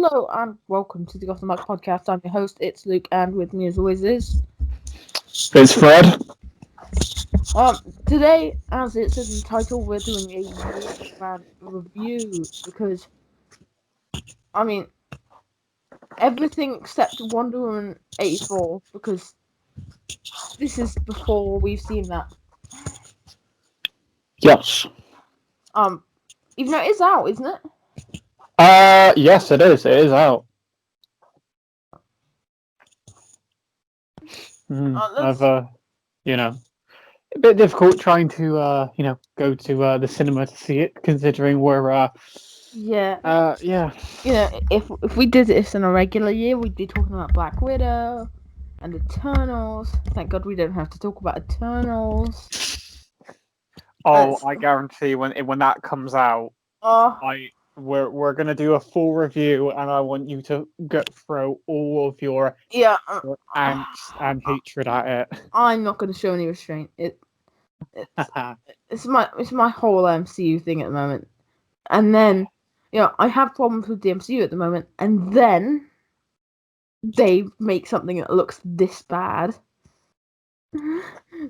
Hello and welcome to the OffTheMark podcast. I'm your host, it's Luke, and with me as always is It's Fred. today, as it says in the title, we're doing a year-round review because I mean everything except Wonder Woman 84 because this is before we've seen that. Yes. Even though it is out, isn't it? Yes, it is. It is out. Let's. You know, a bit difficult trying to, go to the cinema to see it, considering we're, Yeah. yeah. If we did this in a regular year, we'd be talking about Black Widow and Eternals. Thank God we don't have to talk about Eternals. Oh, I guarantee when that comes out, Oh, we're gonna do a full review, and I want you to go throw all of your yeah. angst and hatred at it. I'm not going to show any restraint. It's my whole MCU thing at the moment, and then I have problems with the MCU at the moment, and then they make something that looks this bad. So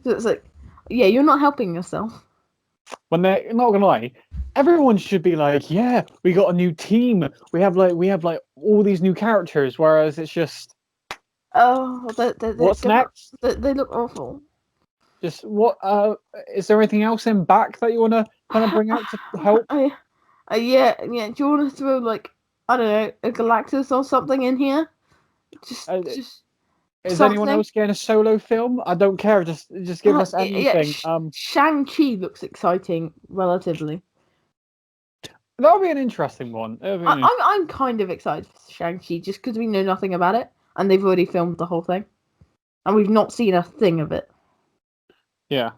it's like, yeah, you're not helping yourself. When they're not gonna lie, everyone should be like, yeah, we got a new team. We have all these new characters. Whereas it's just, Oh, what's next? they look awful. Just what? Is there anything else in back that you want to kind of bring out to help? Yeah. Do you want to throw like I don't know a Galactus or something in here? Just Is anyone something. else getting a solo film? I don't care. Just give us Yeah. anything. Shang-Chi looks exciting relatively. That'll be an interesting one. I'm kind of excited for Shang-Chi just because we know nothing about it and they've already filmed the whole thing and we've not seen a thing of it. Yeah.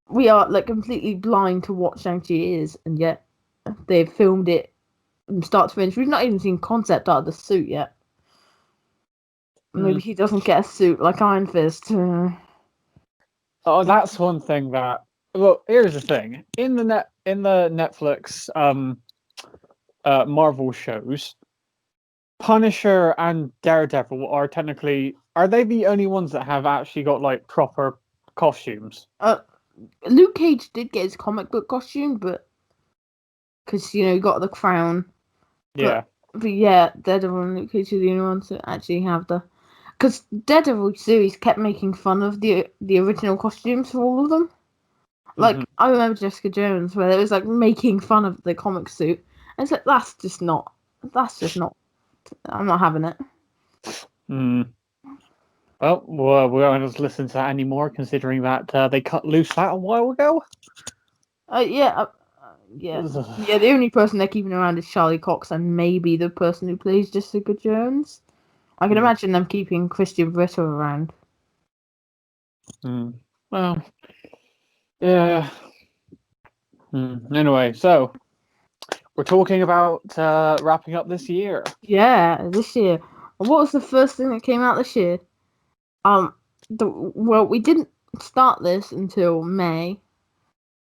We are like completely blind to what Shang-Chi is, and yet they've filmed it from start to finish. We've not even seen concept art of the suit yet. Maybe he doesn't get a suit like Iron Fist. Oh, that's one thing that. Well, here's the thing. In the Netflix Marvel shows, Punisher and Daredevil are they the only ones that have actually got like proper costumes? Luke Cage did get his comic book costume, but because he got the crown. Yeah. But yeah, Daredevil and Luke Cage are the only ones that actually have the. Because Daredevil series kept making fun of the original costumes for all of them. Like I remember Jessica Jones, where it was like making fun of the comic suit, and it's like that's just not. I'm not having it. Well, we won't listen to that anymore, considering that they cut loose that a while ago. Yeah. The only person they're keeping around is Charlie Cox, and maybe the person who plays Jessica Jones. I can imagine them keeping Christian Britta around. Well, yeah. Anyway, so we're talking about wrapping up this year. Yeah, this year. What was the first thing that came out this year? We didn't start this until May,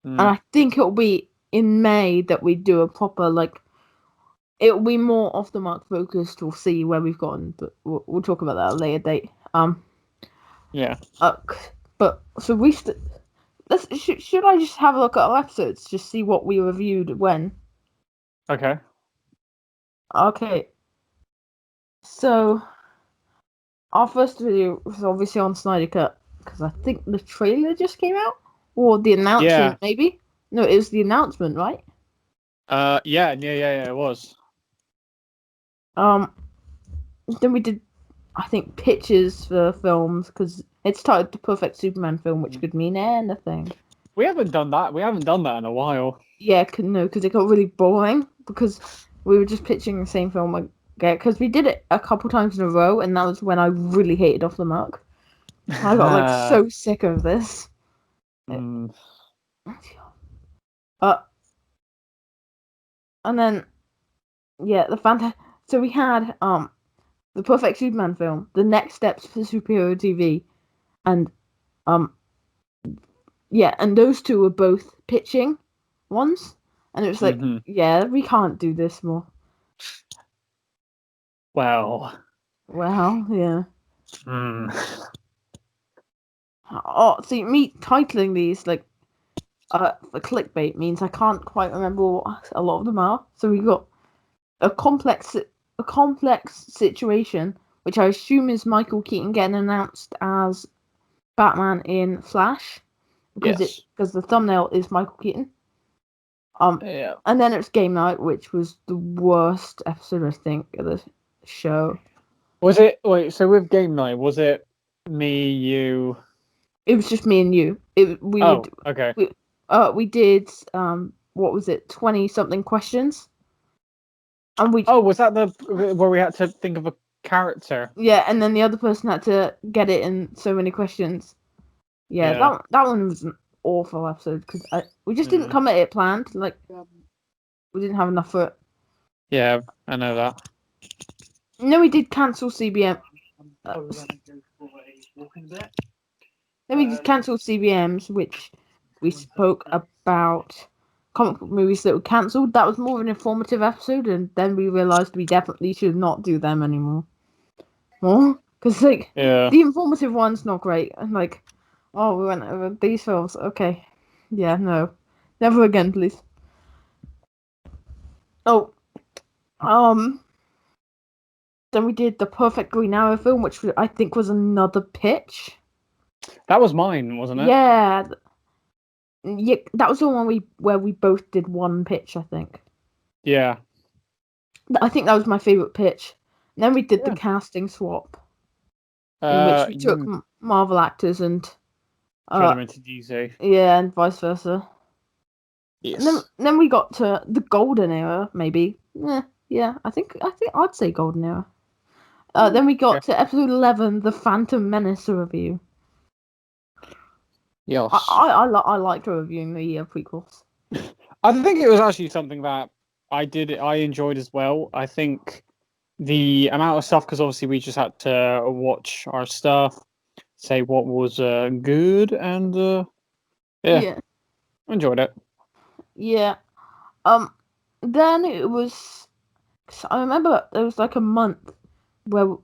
and I think it'll be in May that we do a proper It'll be more off the mark focused. We'll see where we've gotten, but we'll talk about that at a later date. Yeah. But so should I just have a look at our episodes, just see what we reviewed when? Okay. Okay. So our first video was obviously on Snyder Cut because I think the trailer just came out or the announcement maybe. No, it was the announcement, right? Yeah, it was. Then we did, I think, pictures for films because it's titled the Perfect Superman Film, which could mean anything. We haven't done that. We haven't done that in a while. Yeah, because it got really boring because we were just pitching the same film again. Because we did it a couple times in a row, and that was when I really hated Off the Mark. I got so sick of this. And then so we had the Perfect Superman Film, the next steps for superhero TV, and and those two were both pitching ones, and it was like, yeah, we can't do this more. Well. Well, yeah. Hmm. Oh, see, me titling these like for clickbait means I can't quite remember what a lot of them are. So we got a complex situation, which I assume is Michael Keaton getting announced as Batman in Flash, because Yes. the thumbnail is Michael Keaton. Yeah. And then it's Game Night, which was the worst episode I think of the show. Was it so with game night, was it me, you? It was just me and you. Okay. We did what was it, 20 something questions, and we Oh, was that the where we had to think of a character? yeah, and then the other person had to get it in so many questions. Yeah, Yeah. that one was an awful episode because we just didn't Mm. come at it planned. Like we didn't have enough for it. Yeah, I know that. And then we did cancel CBM. Then we just cancelled CBMs, which we spoke about comic book movies that were cancelled. That was more of an informative episode, and then we realised we definitely should not do them anymore. More? Because, like, Yeah. the informative one's not great. And, like, oh, we went over these films. Okay. Yeah, no. Never again, please. Oh, then we did the Perfect Green Arrow film, which I think was another pitch. That was mine, wasn't it? Yeah. Yeah, that was the one where we both did one pitch, I think. Yeah. I think that was my favourite pitch. And then we did the Yeah. casting swap, in which we took Marvel actors and turn them into DC. yeah, and vice versa. Yes. And then we got to the golden era, maybe. Yeah, I think I'd say golden era. Then we got to episode 11, the Phantom Menace review. Yes. I liked reviewing the prequels. I think it was actually something that I enjoyed as well. I think the amount of stuff, because obviously we just had to watch our stuff, say what was good, and yeah, enjoyed it. Yeah. Then it was. I remember there was like a month where.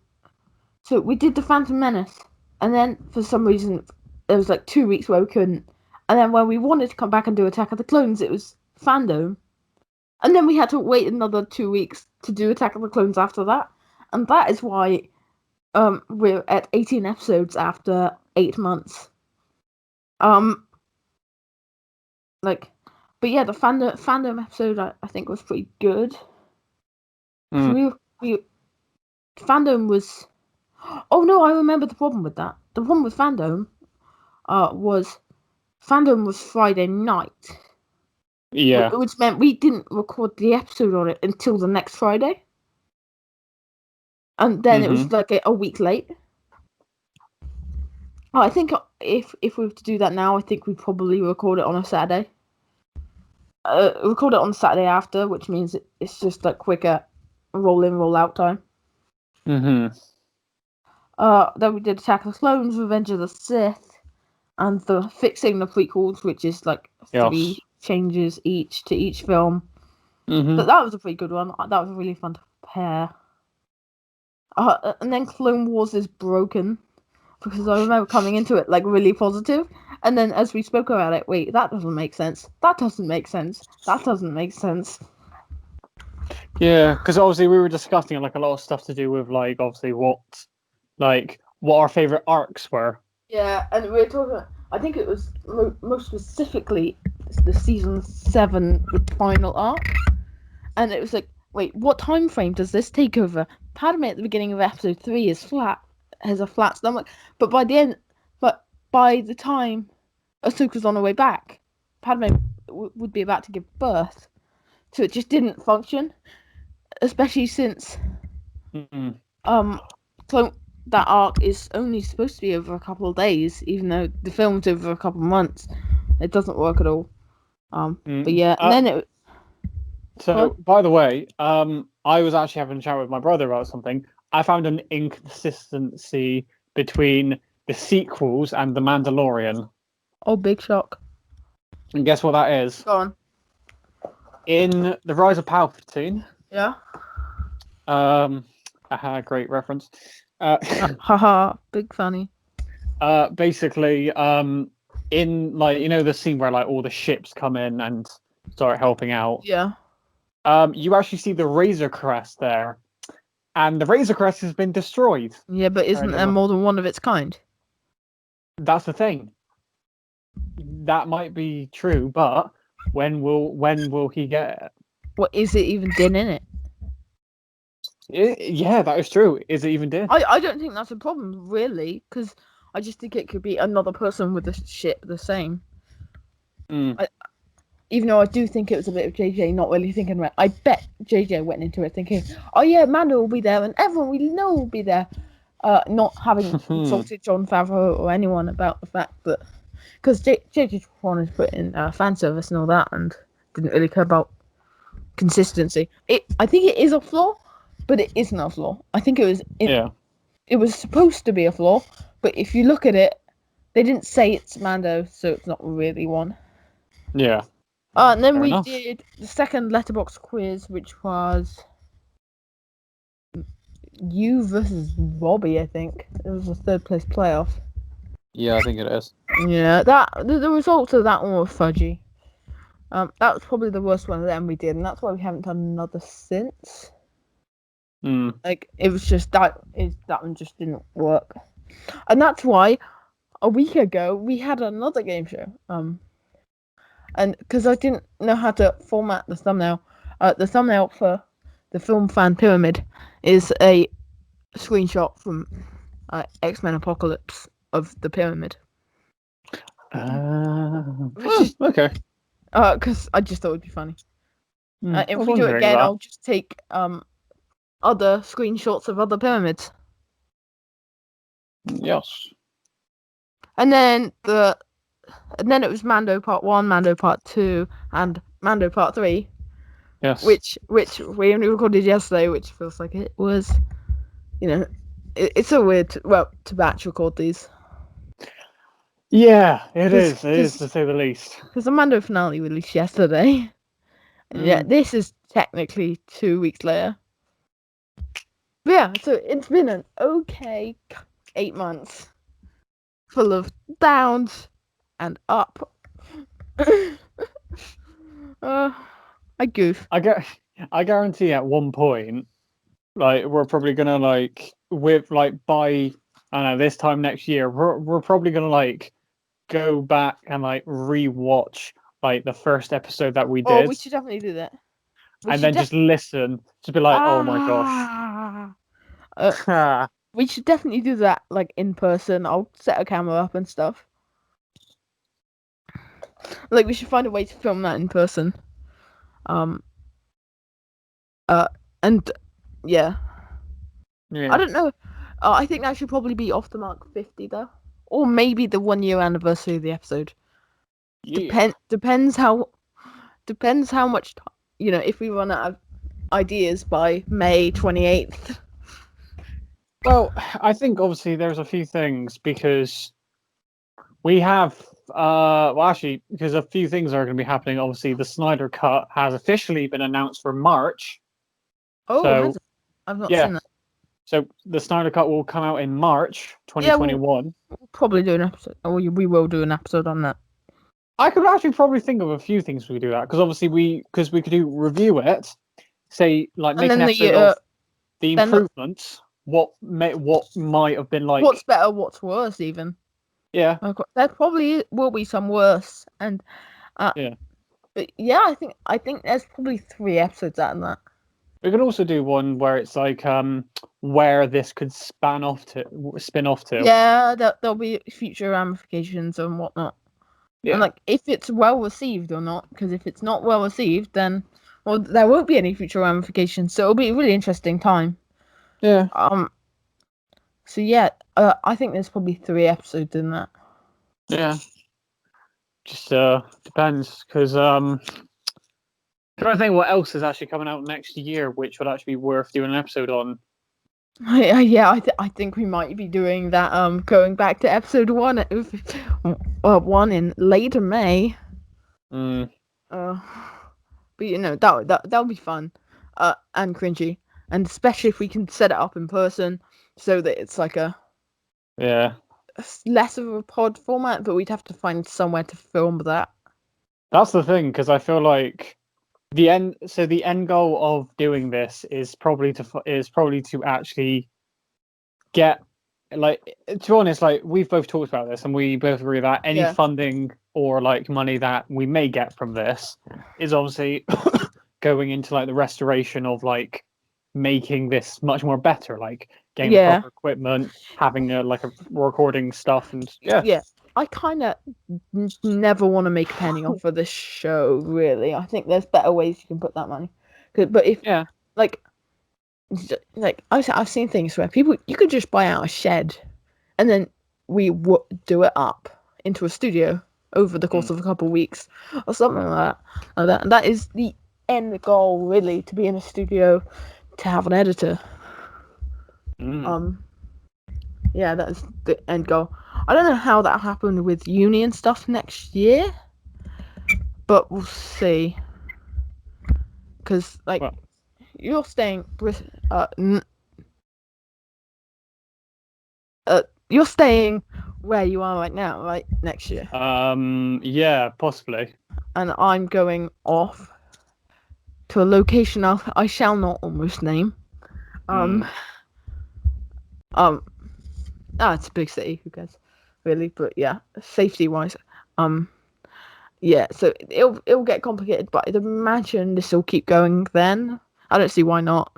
So we did the Phantom Menace, and then for some reason there was like 2 weeks where we couldn't, and then when we wanted to come back and do Attack of the Clones, it was Fandom, and then we had to wait another 2 weeks to do Attack of the Clones after that, and that is why we're at 18 episodes after 8 months. Like, but yeah, the fandom episode I think was pretty good. So we fandom was. Oh no, I remember the problem with that. The problem with fandom was Friday night. Yeah. Which meant we didn't record the episode on it until the next Friday. And then it was like a week late. Oh, I think if we were to do that now, I think we'd probably record it on a Saturday. Record it on the Saturday after, which means it's just like quicker roll in, roll out time. Then we did Attack of the Clones, Revenge of the Sith, and the Fixing the Prequels, which is like 3 changes each to each film. But that was a pretty good one. That was really fun to prepare. And then Clone Wars is broken, because I remember coming into it like really positive, and then as we spoke about it, wait, that doesn't make sense. That doesn't make sense. That doesn't make sense. Yeah, because obviously we were discussing like a lot of stuff to do with like obviously what our favorite arcs were. Yeah, and we were talking. I think it was most specifically the season 7, the final arc, and it was like, wait, what time frame does this take over? Padme at the beginning of episode 3 has a flat stomach, but by the time Ahsoka's on her way back, Padme would be about to give birth, so it just didn't function, especially since that arc is only supposed to be over a couple of days, even though the film's over a couple of months. It doesn't work at all. But yeah, and then it. So, by the way, I was actually having a chat with my brother about something. I found an inconsistency between the sequels and The Mandalorian. Oh, big shock. And guess what that is? Go on. In The Rise of Palpatine. Yeah. Aha, great reference. Haha, big funny. Basically, in like the scene where like all the ships come in and start helping out. Yeah. You actually see the Razor Crest there, and the Razor Crest has been destroyed. Yeah, but isn't there more than one of its kind? That's the thing. That might be true, but when will he get it? What is it even did in it? Yeah, that is true. Is it even did? I don't think that's a problem, really, because I just think it could be another person with the ship the same. Even though I do think it was a bit of JJ not really thinking about it. I bet JJ went into it thinking, oh yeah, Mando will be there and everyone we know will be there. Not having consulted Jon Favreau or anyone about the fact that... Because JJ just wanted to put in fan service and all that and didn't really care about consistency. I think it is a flaw, but it isn't a flaw. I think it was supposed to be a flaw, but if you look at it, they didn't say it's Mando, so it's not really one. Yeah. And then we did the second letterbox quiz, which was you versus Robbie, I think. It was a third place playoff. Yeah, I think it is. Yeah, the results of that one were fudgy. That was probably the worst one of them we did, and that's why we haven't done another since. Like, it was just that one just didn't work. And that's why a week ago we had another game show. And because I didn't know how to format the thumbnail for the Film Fan Pyramid is a screenshot from X-Men Apocalypse of the pyramid. Okay. Because I just thought it would be funny. If we do it again, I'll just take other screenshots of other pyramids. Yes. And then it was Mando Part 1, Mando Part 2, and Mando Part 3. Yes. Which we only recorded yesterday, which feels like it was, it's so weird to batch record these. Yeah, it is to say the least. Because the Mando finale released yesterday. Yeah, this is technically 2 weeks later. But yeah, so it's been an okay 8 months. Full of downs and up. I goof. I guarantee at one point, like, we're probably gonna by I don't know, this time next year, we're probably gonna go back and rewatch the first episode that we did. Oh, we should definitely do that. And then just listen to be like, oh my gosh. We should definitely do that in person. I'll set a camera up and stuff. We should find a way to film that in person. And yeah. I don't know. I think that should probably be OffTheMark 50 though, or maybe the 1 year anniversary of the episode. Yeah. Depends how much time, if we run out of ideas by May 28th. Well, I think obviously there's a few things because we have because a few things are going to be happening. Obviously, the Snyder Cut has officially been announced for March. Oh, so, I've not seen that. So the Snyder Cut will come out in March 2021. Yeah, we'll probably do an episode. We will do an episode on that. I could actually probably think of a few things we could do that because obviously we could review it, say make an episode of the improvements. What might have been what's better, what's worse, even. Yeah. There probably will be some worse, and yeah. But yeah, I think there's probably 3 episodes out of that. We could also do one where it's where this could spin off to. Yeah, there'll be future ramifications and whatnot. Yeah. And if it's well received or not, because if it's not well received, then there won't be any future ramifications. So it'll be a really interesting time. Yeah. So yeah, I think there's probably 3 episodes in that. Yeah. Just depends, because I'm trying to think what else is actually coming out next year, which would actually be worth doing an episode on. Yeah, I think we might be doing that. Going back to episode 1, one in later May. But that'll be fun, and cringy. and especially if we can set it up in person, so that it's like less of a pod format, but we'd have to find somewhere to film that. That's the thing, because I feel like the end goal of doing this is probably to actually get, like, to be honest, like, we've both talked about this and we both agree that any funding or like money that we may get from this is obviously going into like the restoration of like making this much more better, like getting proper equipment, having a recording stuff, and I kind of never want to make a penny off of this show, really. I think there's better ways you can put that money. But if like I've seen things where you could just buy out a shed, and then we do it up into a studio over the course of a couple of weeks or something like that. And that is the end goal, really, to be in a studio, to have an editor. Yeah, that's the end goal. I don't know how that happened with uni and stuff next year, but we'll see. Because you're staying you're staying where you are right now, right? Next year. Yeah, possibly. And I'm going off to a location I shall not almost name. It's a big city. Who cares, really? But yeah, safety wise, yeah. So it'll get complicated, but I'd imagine this will keep going. Then I don't see why not.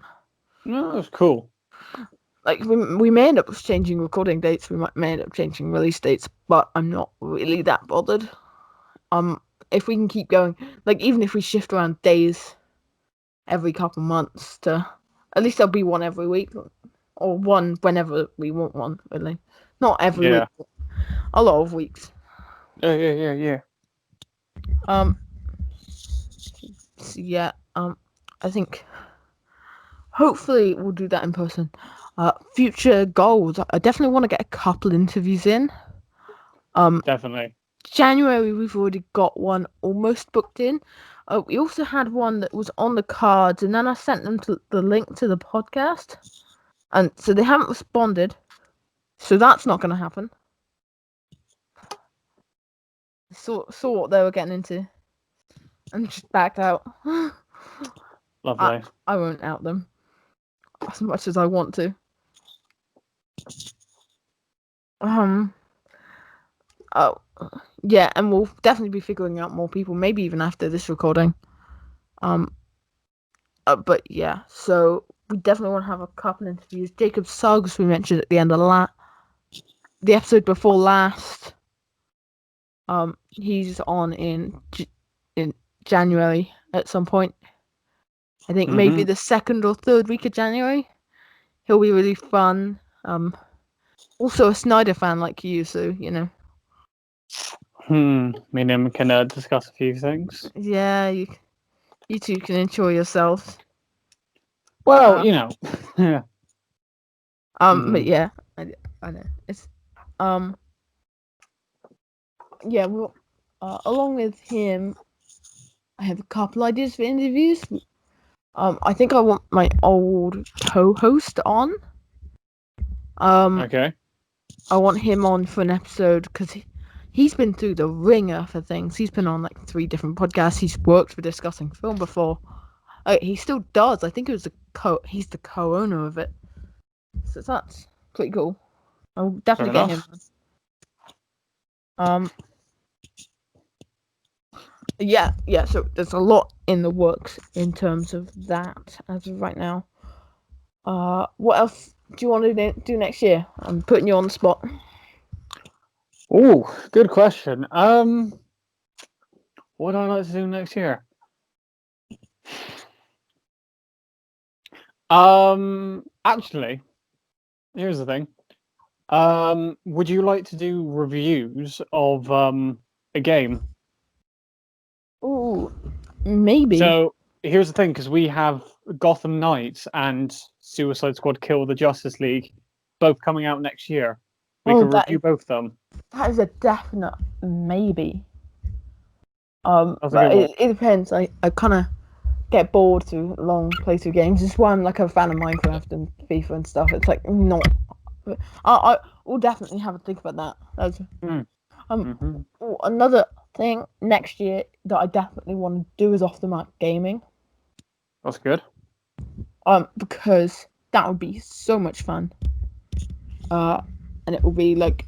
No, that's cool. Like we may end up changing recording dates. We may end up changing release dates, but I'm not really that bothered. If we can keep going, like even if we shift around days every couple months, to at least there'll be one every week, or one whenever we want one. Really, not every week. A lot of weeks. Yeah. So yeah. I think hopefully we'll do that in person. Future goals. I definitely want to get a couple interviews in. Definitely. January we've already got one almost booked in. We also had one that was on the cards, and then I sent them the link to the podcast, and so they haven't responded. So that's not going to happen. Saw what they were getting into, and just backed out. Lovely. I won't out them as much as I want to. Oh, yeah, and we'll definitely be figuring out more people, maybe even after this recording. But yeah, so we definitely want to have a couple interviews. Jacob Suggs, we mentioned at the end of the episode before last. He's on in January at some point. I think maybe the 2nd or 3rd week of January. He'll be really fun. Also a Snyder fan like you, so you know. Me and him can discuss a few things. Yeah, you two can enjoy yourselves. Well, you know. Yeah. But yeah, I know it's yeah. Well, along with him, I have a couple ideas for interviews. I think I want my old co-host on. Okay. I want him on for an episode because he's been through the ringer for things. He's been on like 3 different podcasts. He's worked for Discussing Film before. He still does. I think it was he's the co-owner of it. So that's pretty cool. I'll definitely get him on. Yeah. So there's a lot in the works in terms of that as of right now. What else do you want to do next year? I'm putting you on the spot. Oh, good question. What would I like to do next year? Actually, here's the thing. Would you like to do reviews of a game? Ooh, maybe. So here's the thing, because we have Gotham Knights and Suicide Squad: Kill the Justice League both coming out next year. We can review both of them. That is a definite maybe. But it depends. I kind of get bored through long playthrough games. This is why I'm like a fan of Minecraft and FIFA and stuff. It's like not. I will definitely have a think about that. That's another thing next year that I definitely want to do is OffTheMark gaming. That's good. Because that would be so much fun. And it will be like,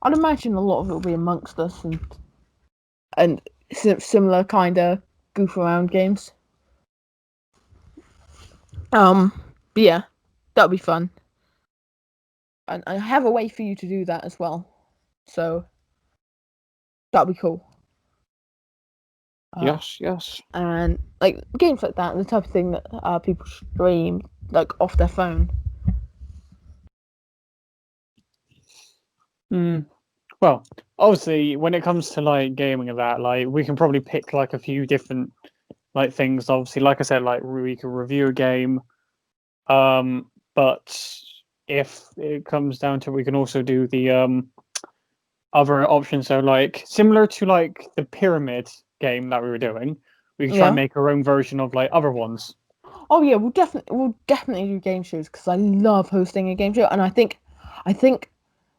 I'd imagine a lot of it will be amongst us and similar kind of goof around games. But yeah, that'll be fun. And I have a way for you to do that as well. So that'll be cool. Yes. And like games like that, the type of thing that people stream like off their phone. Well, obviously, when it comes to like gaming and that, like we can probably pick like a few different like things. Obviously, like I said, like we can review a game. But if it comes down to, we can also do the other option. So like similar to like the pyramid game that we were doing, we can try and make our own version of like other ones. Oh yeah, we'll definitely do game shows because I love hosting a game show, and I think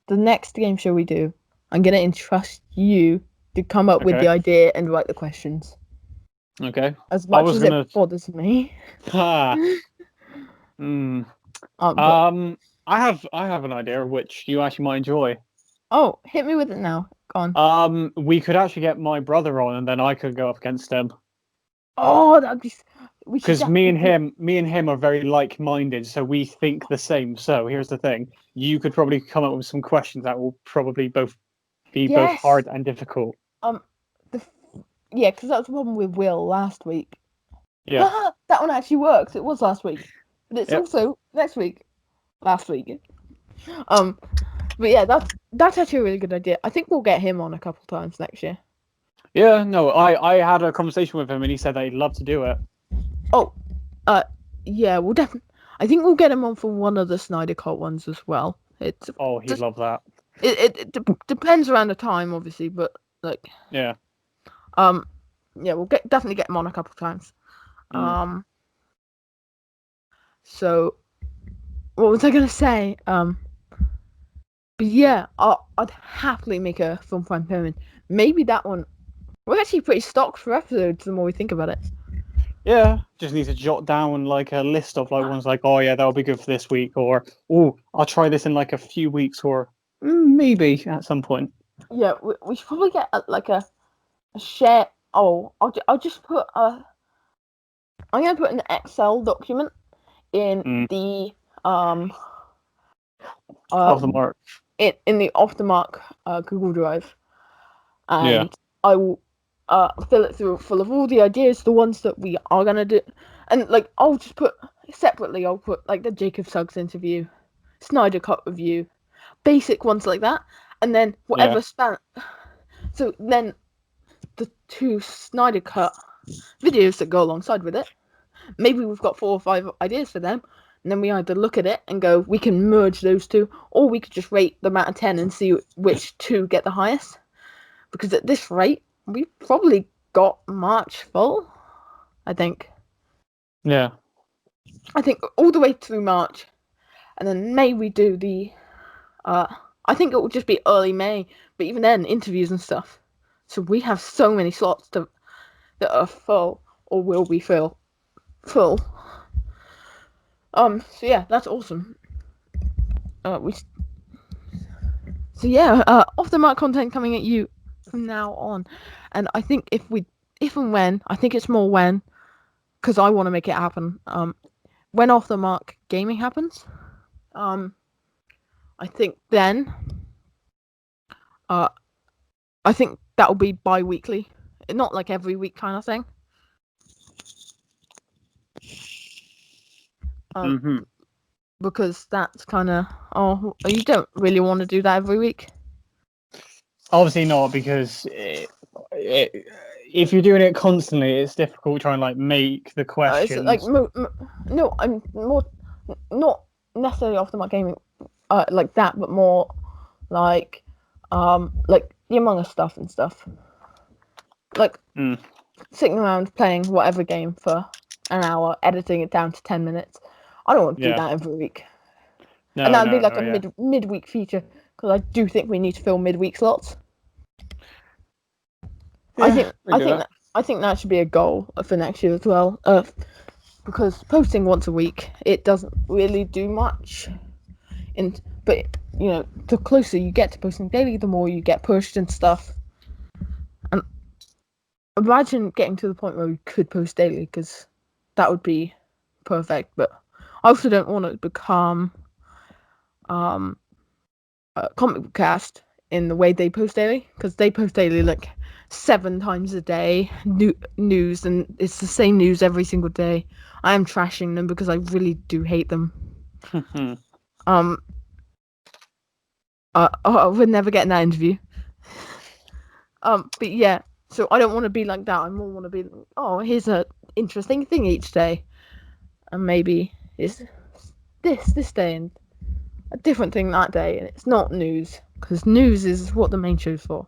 the next game show we do, I'm gonna entrust you to come up with the idea and write the questions. Okay. As much as it bothers me. I have an idea which you actually might enjoy. Oh, hit me with it now. Go on. We could actually get my brother on, and then I could go up against him. Oh, that'd be. Because me and him are very like-minded, so we think the same. So here's the thing: you could probably come up with some questions that will probably both hard and difficult. Yeah, because that's the problem with Will last week. Yeah, that one actually works. It was last week, but it's also next week. Last week. But yeah, that's actually a really good idea. I think we'll get him on a couple times next year. Yeah, no, I had a conversation with him and he said that he'd love to do it. Oh, yeah, we'll definitely. I think we'll get him on for one of the Snyder Cut ones as well. He'd love that. It depends around the time, obviously, but like. Yeah. Yeah, we'll definitely get him on a couple times. So, what was I gonna say? But yeah, I'd happily make a Film Prime Pyramid. Maybe that one. We're actually pretty stocked for episodes the more we think about it. Yeah, just need to jot down like a list of like ones like, oh yeah, that'll be good for this week, or oh, I'll try this in like a few weeks, or maybe at some point. Yeah, we should probably get a share. Oh, I'll just put I'm gonna put an Excel document in the OffTheMark. In the OffTheMark Google Drive, and I will fill it full of all the ideas, the ones that we are gonna do, and like I'll just put separately. I'll put like the Jacob Suggs interview, Snyder Cut review, basic ones like that, and then whatever span. So then the 2 Snyder Cut videos that go alongside with it. Maybe we've got 4 or 5 ideas for them, and then we either look at it and go, we can merge those 2, or we could just rate them out of 10 and see which 2 get the highest. Because at this rate, we've probably got March full, I think. Yeah. I think all the way through March, and then May we do the. I think it will just be early May, but even then, interviews and stuff. So we have so many slots that are full or will be full. So yeah, that's awesome. So yeah, OffTheMark content coming at you from now on, and I think if and when, I think it's more when, because I want to make it happen. When OffTheMark gaming happens, I think then, I think that will be bi-weekly, not like every week kind of thing. Because that's kind of you don't really want to do that every week. Obviously not, because if you're doing it constantly, it's difficult trying to like make the questions. It's like no, I'm more not necessarily OffTheMark gaming, like that, but more like the Among Us stuff and stuff. Like sitting around playing whatever game for an hour, editing it down to 10 minutes. I don't want to do that every week. No, and that would no, be like no, a midweek feature, because I do think we need to fill midweek slots. Yeah, I think that should be a goal for next year as well. Because posting once a week, it doesn't really do much. But you know, the closer you get to posting daily, the more you get pushed and stuff. And imagine getting to the point where we could post daily, because that would be perfect. But I also don't want to become a comic book cast in the way they post daily, because they post daily like 7 times a day, news, and it's the same news every single day. I am trashing them because I really do hate them. We're never getting that interview. But yeah, so I don't want to be like that. I more want to be, oh, here's a interesting thing each day, and maybe it's this day and a different thing that day, and it's not news, because news is what the main show's for.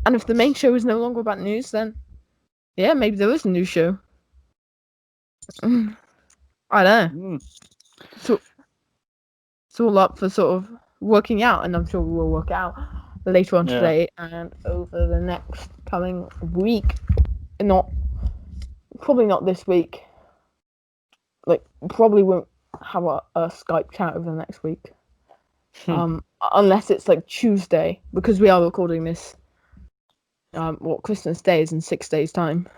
And if the main show is no longer about news, then yeah, maybe there is a new show. I don't know. So it's all up for sort of working out, and I'm sure we will work out later on today and over the next coming week. Probably not this week. Like, probably won't have a Skype chat over the next week. Unless it's like Tuesday, because we are recording this. Christmas Day is in 6 days' time.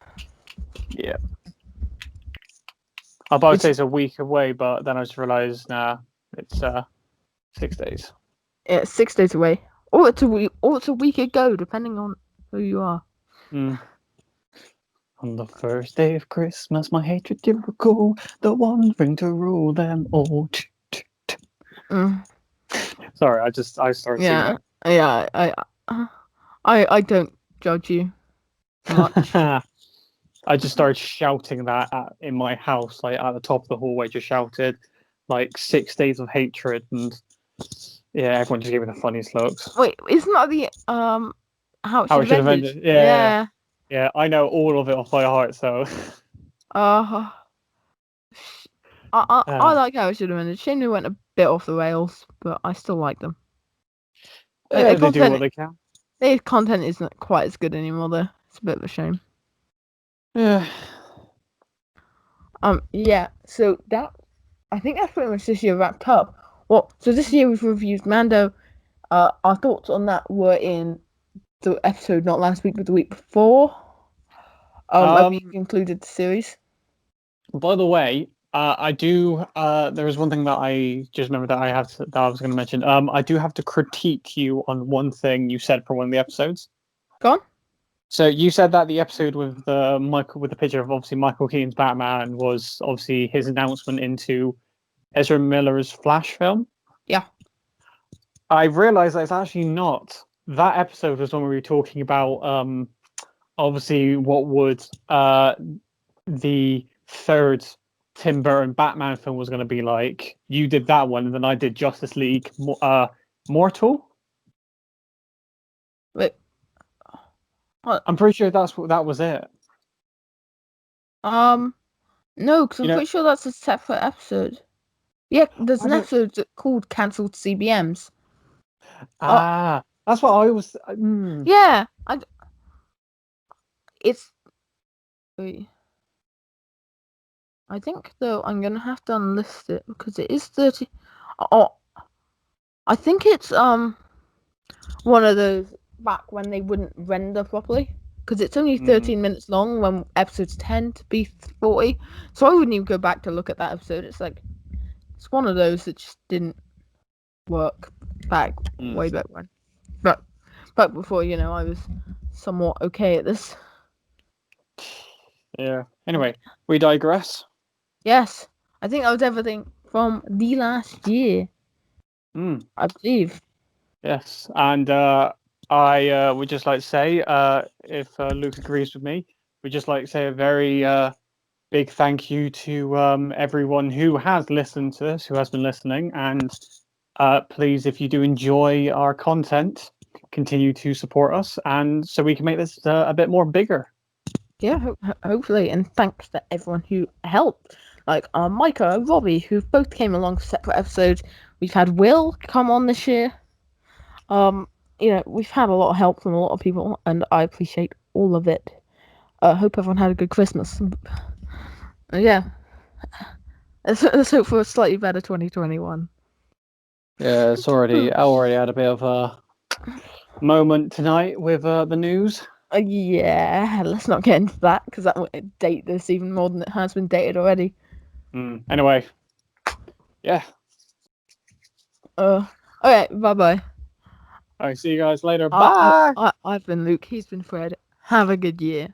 Yeah. I thought I'd say it's a week away, but then I just realised, it's 6 days. Yeah, 6 days away, or it's a week ago, depending on who you are. On the first day of Christmas, my hatred you recall, the one thing to rule them all. Sorry, I started singing. Yeah. I don't judge you much. I just started shouting that in my house, like at the top of the hallway, just shouted like 6 days of hatred, and yeah, everyone just gave me the funniest looks. Wait, isn't that the how it should have ended? Yeah, I know all of it off by heart, so. I like how it should have ended. Shame they went a bit off the rails, but I still like them. They do what they can. Their content isn't quite as good anymore, though. It's a bit of a shame. Yeah. Yeah. So I think that's pretty much this year wrapped up. So this year we've reviewed Mando. Our thoughts on that were in the episode not last week, but the week before. Where we concluded the series. By the way, I do. There is one thing that I just remembered that I was going to mention. I do have to critique you on one thing you said for one of the episodes. Go on. So you said that the episode with the picture of obviously Michael Keaton's Batman was obviously his announcement into Ezra Miller's Flash film. Yeah. I realized that it's actually not. That episode was when we were talking about obviously what would the third Tim Burton Batman film was going to be like. You did that one, and then I did Justice League Mortal. Wait. I'm pretty sure that was it. No, because I'm pretty sure that's a separate episode. Yeah, there's an episode called Cancelled CBMs. That's what I was. Yeah, it's. Wait. I think though I'm gonna have to unlist it because it is 30. Oh, I think it's one of those back when they wouldn't render properly, because it's only 13 minutes long when episodes tend to be 40. So I wouldn't even go back to look at that episode. It's one of those that just didn't work way back when. But back before, I was somewhat okay at this. Yeah. Anyway, we digress. Yes, I think that was everything from the last year. I believe. Yes, and I would just like to say, if Luke agrees with me, we'd just like to say a very big thank you to everyone who has listened to this, who has been listening, and please, if you do enjoy our content, continue to support us, and so we can make this a bit more bigger. Yeah, hopefully, and thanks to everyone who helped, like Micah and Robbie, who both came along for separate episodes. We've had Will come on this year. We've had a lot of help from a lot of people, and I appreciate all of it. Hope everyone had a good Christmas. Yeah, let's hope for a slightly better 2021. Yeah, I already had a bit of a moment tonight with the news. Yeah, let's not get into that because that would date this even more than it has been dated already. Anyway, yeah. Okay, bye-bye. All right, see you guys later. Bye. I've been Luke. He's been Fred. Have a good year.